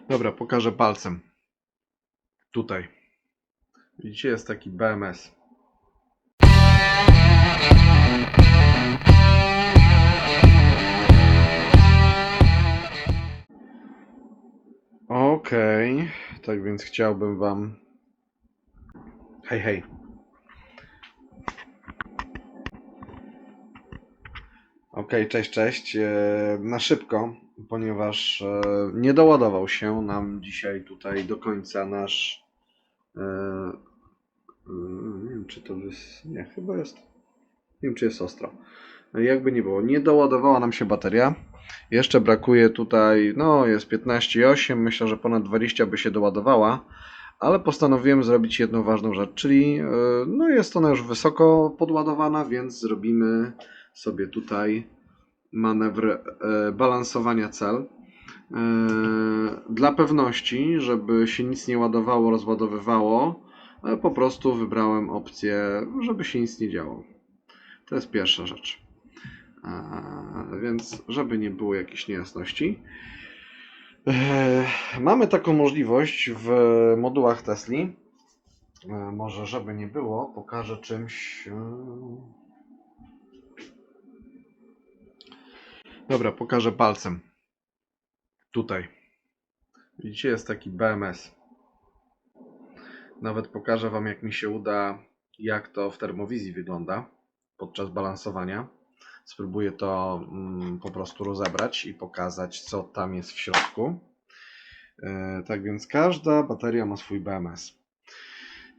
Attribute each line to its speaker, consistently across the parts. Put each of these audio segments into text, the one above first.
Speaker 1: Dobra, pokażę palcem. Tutaj. Widzicie, jest taki BMS. Okej, tak więc chciałbym Wam... Hej, hej. Okej, cześć, cześć. Na szybko, ponieważ nie doładował się nam dzisiaj tutaj do końca nasz... nie wiem, czy to jest... Nie, chyba jest... Nie wiem, czy jest ostro. Jakby nie było, nie doładowała nam się bateria. Jeszcze brakuje tutaj, no jest 15,8, myślę, że ponad 20 by się doładowała, ale postanowiłem zrobić jedną ważną rzecz, czyli no jest ona już wysoko podładowana, więc zrobimy sobie tutaj manewr balansowania cel. Dla pewności, żeby się nic nie ładowało, rozładowywało, po prostu wybrałem opcję, żeby się nic nie działo. To jest pierwsza rzecz. Więc żeby nie było jakichś niejasności. Mamy taką możliwość w modułach Tesli. Może żeby nie było, pokażę czymś. Dobra, pokażę palcem. Tutaj. Widzicie, jest taki BMS. Nawet pokażę Wam, jak mi się uda, jak to w termowizji wygląda podczas balansowania. Spróbuję to po prostu rozebrać i pokazać, co tam jest w środku. Tak więc każda bateria ma swój BMS.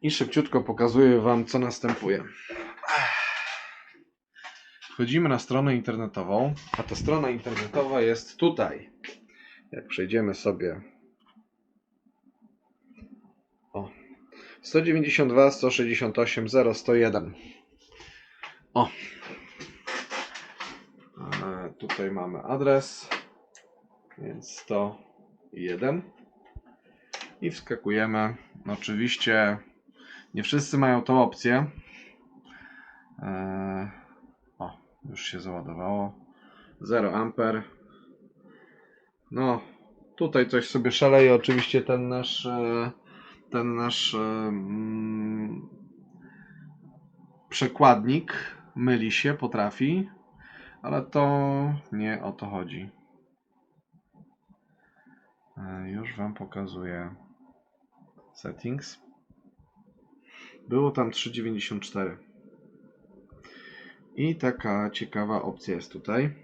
Speaker 1: I szybciutko pokazuję Wam, co następuje. Wchodzimy na stronę internetową, a ta strona internetowa jest tutaj. Jak przejdziemy sobie 192 168 0101. O. Tutaj mamy adres, więc 101 i wskakujemy. Oczywiście nie wszyscy mają tą opcję. Już się załadowało. 0 amper. No, tutaj coś sobie szaleje. Oczywiście ten nasz przekładnik myli się, potrafi, ale to nie o to chodzi. Już Wam pokazuję settings. Było tam 3,94 i taka ciekawa opcja jest tutaj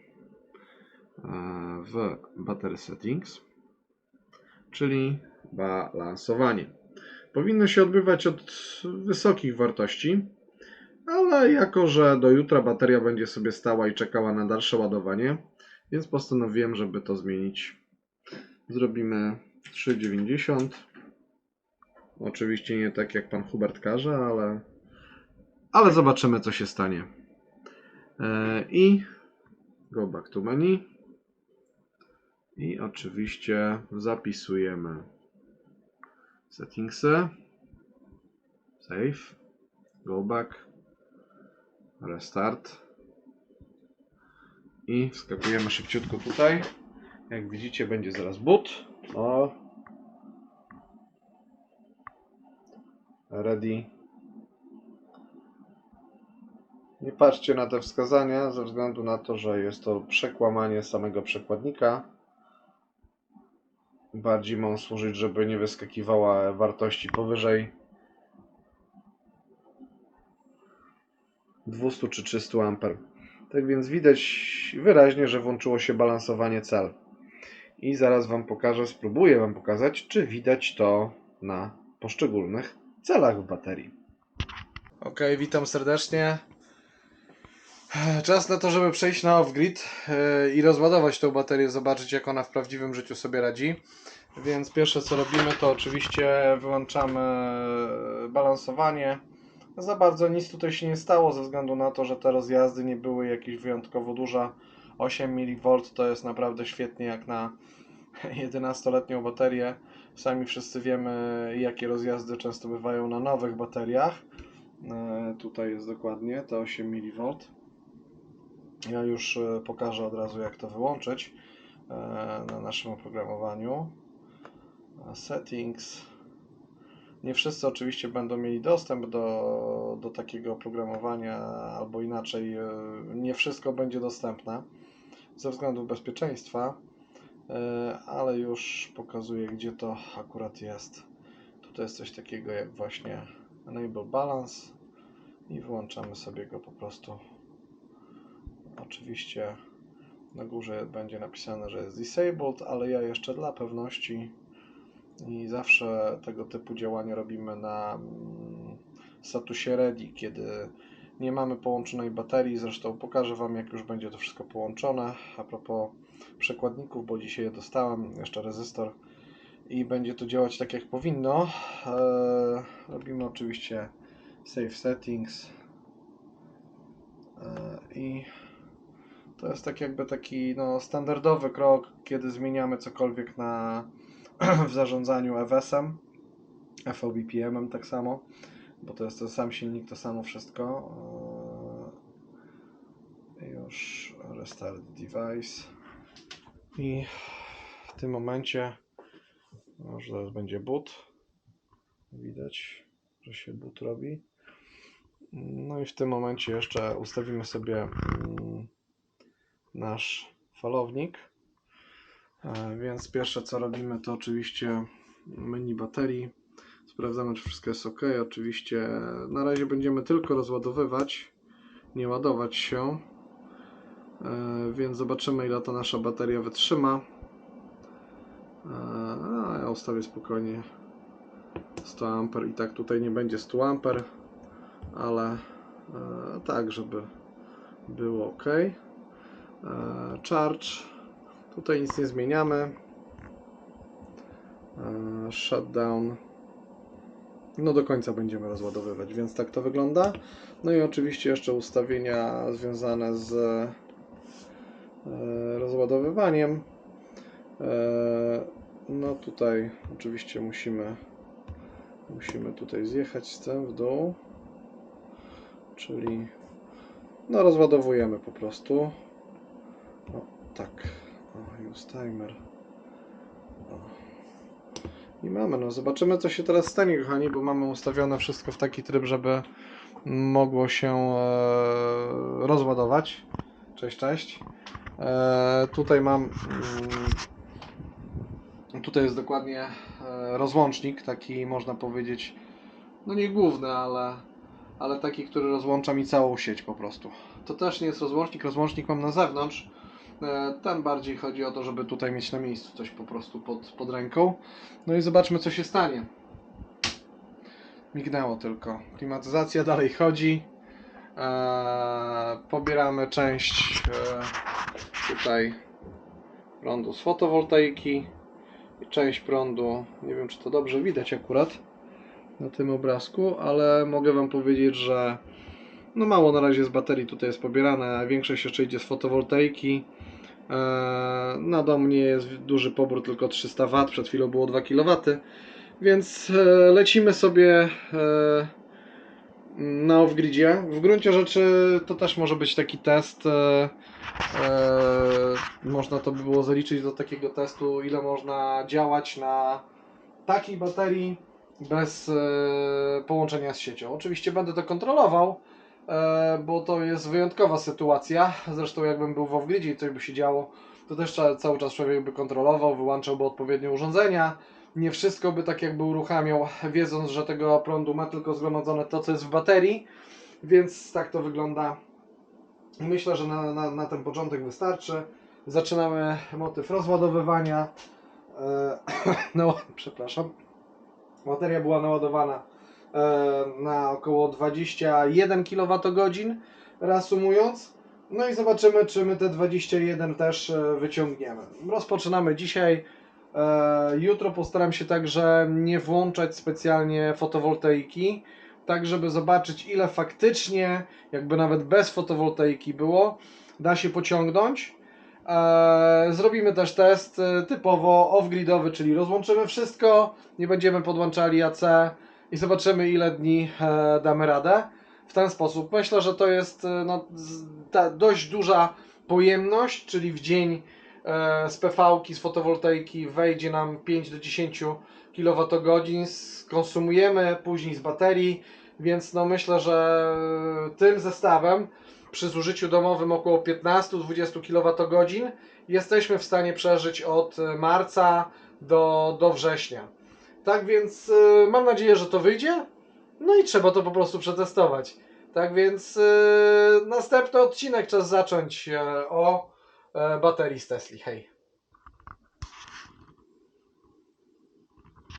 Speaker 1: w battery settings, czyli balansowanie. Powinno się odbywać od wysokich wartości, ale jako że do jutra bateria będzie sobie stała i czekała na dalsze ładowanie, więc postanowiłem, żeby to zmienić. Zrobimy 3,90. Oczywiście nie tak jak pan Hubert każe, ale zobaczymy, co się stanie. I go back to menu. I oczywiście zapisujemy settingsy. Save. Go back. Restart. I wskakujemy szybciutko tutaj. Jak widzicie, będzie zaraz boot. Ready. Nie patrzcie na te wskazania, ze względu na to, że jest to przekłamanie samego przekładnika. Bardziej ma on służyć, żeby nie wyskakiwała wartości powyżej 200 czy 300 A. Tak więc widać wyraźnie, że włączyło się balansowanie cel. I zaraz Wam pokażę, spróbuję Wam pokazać, czy widać to na poszczególnych celach w baterii. Ok, witam serdecznie. Czas na to, żeby przejść na off-grid i rozładować tą baterię, zobaczyć, jak ona w prawdziwym życiu sobie radzi. Więc pierwsze co robimy, to oczywiście wyłączamy balansowanie. Za bardzo nic tutaj się nie stało, ze względu na to, że te rozjazdy nie były jakieś wyjątkowo duże. 8 mV to jest naprawdę świetnie jak na 11-letnią baterię. Sami wszyscy wiemy, jakie rozjazdy często bywają na nowych bateriach. Tutaj jest dokładnie to 8 mV. Ja już pokażę od razu, jak to wyłączyć na naszym oprogramowaniu. Settings. Nie wszyscy oczywiście będą mieli dostęp do takiego oprogramowania, albo inaczej, nie wszystko będzie dostępne ze względów bezpieczeństwa, ale już pokazuję, gdzie to akurat jest. Tutaj jest coś takiego jak właśnie Enable Balance i wyłączamy sobie go po prostu. Oczywiście na górze będzie napisane, że jest disabled, ale ja jeszcze dla pewności i zawsze tego typu działania robimy na statusie ready, kiedy nie mamy połączonej baterii. Zresztą pokażę Wam, jak już będzie to wszystko połączone. A propos przekładników, bo dzisiaj je dostałem, jeszcze rezystor i będzie to działać tak, jak powinno. Robimy oczywiście Save Settings i to jest tak jakby taki standardowy krok, kiedy zmieniamy cokolwiek w zarządzaniu EWS-em, FOBPM-em tak samo, bo to jest ten sam silnik, to samo wszystko. Już restart device i w tym momencie już zaraz będzie boot. Widać, że się boot robi. No i w tym momencie jeszcze ustawimy sobie nasz falownik. Więc pierwsze co robimy, to oczywiście menu baterii. Sprawdzamy, czy wszystko jest ok. Oczywiście na razie będziemy tylko rozładowywać, nie ładować się. Więc zobaczymy, ile ta nasza bateria wytrzyma. Ja ustawię spokojnie 100 A. I tak tutaj nie będzie 100 A, ale tak, żeby było ok. Charge. Tutaj nic nie zmieniamy. Shutdown. No do końca będziemy rozładowywać, więc tak to wygląda. No i oczywiście jeszcze ustawienia związane z rozładowywaniem. No tutaj oczywiście musimy tutaj zjechać z tym w dół, czyli no rozładowujemy po prostu. O, tak. Use timer. I mamy, no zobaczymy, co się teraz stanie, kochani, bo mamy ustawione wszystko w taki tryb, żeby mogło się rozładować. Cześć. Tutaj mam tutaj jest dokładnie rozłącznik, taki można powiedzieć, no nie główny, ale taki, który rozłącza mi całą sieć po prostu. To też nie jest rozłącznik mam na zewnątrz. Ten bardziej chodzi o to, żeby tutaj mieć na miejscu coś po prostu pod ręką. No i zobaczmy, co się stanie. Mignęło tylko. Klimatyzacja dalej chodzi. Pobieramy część tutaj prądu z fotowoltaiki i część prądu, nie wiem, czy to dobrze widać akurat na tym obrazku, ale mogę Wam powiedzieć, że no mało na razie z baterii tutaj jest pobierane, a większość jeszcze idzie z fotowoltaiki. Na dom nie jest duży pobór, tylko 300 W, przed chwilą było 2 kW, więc lecimy sobie na off-gridzie. W gruncie rzeczy to też może być taki test, można to by było zaliczyć do takiego testu, ile można działać na takiej baterii bez połączenia z siecią. Oczywiście będę to kontrolował, bo to jest wyjątkowa sytuacja. Zresztą jakbym był w off-gridzie i coś by się działo, to też cały czas człowiek by kontrolował, wyłączałby odpowiednie urządzenia. Nie wszystko by tak jakby uruchamiał, wiedząc, że tego prądu ma tylko zgromadzone to, co jest w baterii. Więc tak to wygląda. Myślę, że na ten początek wystarczy. Zaczynamy motyw rozładowywania. No, przepraszam. Bateria była naładowana na około 21 kWh, reasumując. No i zobaczymy, czy my te 21 też wyciągniemy. Rozpoczynamy dzisiaj. Jutro postaram się także nie włączać specjalnie fotowoltaiki, tak żeby zobaczyć, ile faktycznie, jakby nawet bez fotowoltaiki było, da się pociągnąć. Zrobimy też test typowo off-gridowy, czyli rozłączymy wszystko, nie będziemy podłączali AC i zobaczymy, ile dni damy radę. W ten sposób myślę, że to jest dość duża pojemność, czyli w dzień
Speaker 2: z PV-ki, z fotowoltaiki wejdzie nam 5 do 10 kWh, skonsumujemy później z baterii, więc no myślę, że tym zestawem przy zużyciu domowym około 15-20 kWh jesteśmy w stanie przeżyć od marca do września. Tak więc mam nadzieję, że to wyjdzie. No i trzeba to po prostu przetestować. Tak więc następny odcinek czas zacząć o baterii z Tesli. Hej.